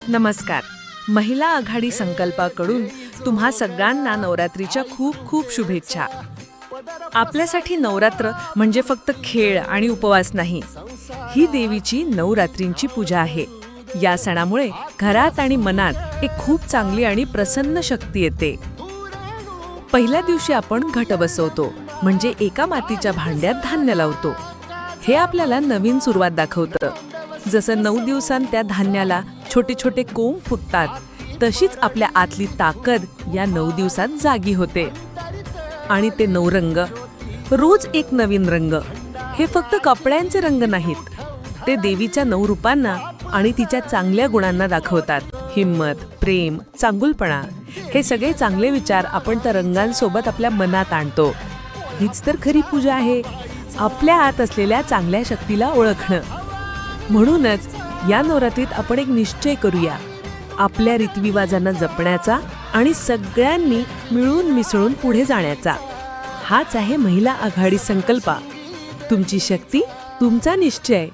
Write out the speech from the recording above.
नमस्कार. महिला आघाडी संकल्पाकडून तुम्हा सगळ्यांना नवरात्रीच्या खूप खूप शुभेच्छा. आपल्यासाठी नवरात्र म्हणजे फक्त खेळ आणि उपवास नाही. ही देवीची नवरात्रींची पूजा आहे. या सणामुळे घरात आणि मनात एक खूप चांगली आणि प्रसन्न शक्ती येते. पहिल्या दिवशी आपण घट बसवतो, म्हणजे एका मातीच्या भांड्यात धान्य लावतो. हे आपल्याला नवीन सुरुवात दाखवतं. जसं 9 दिवसांत त्या धान्याला छोटे छोटे कोंब फुटतात, तशीच आपल्या आतली ताकद या 9 दिवसात जागी होते. आणि ते 9 रंग, रोज एक नवीन रंग, हे फक्त कपड्यांचे रंग नाहीत. ते देवीच्या 9 रूपांना आणि तिच्या चांगल्या गुणांना दाखवतात. हिम्मत, प्रेम, चांगुलपणा, हे सगळे चांगले विचार आपण त्या रंगांसोबत आपल्या मनात आणतो. हीच तर खरी पूजा आहे, आपल्या आत असलेल्या चांगल्या शक्तीला ओळखणं. म्हणूनच या नवरात्रीत आपण एक निश्चय करूया, आपल्या रीतिरिवाजांना जपण्याचा आणि सगळ्यांनी मिळून मिसळून पुढे जाण्याचा. हाच आहे महिला आघाडी संकल्प. तुमची शक्ती, तुमचा निश्चय.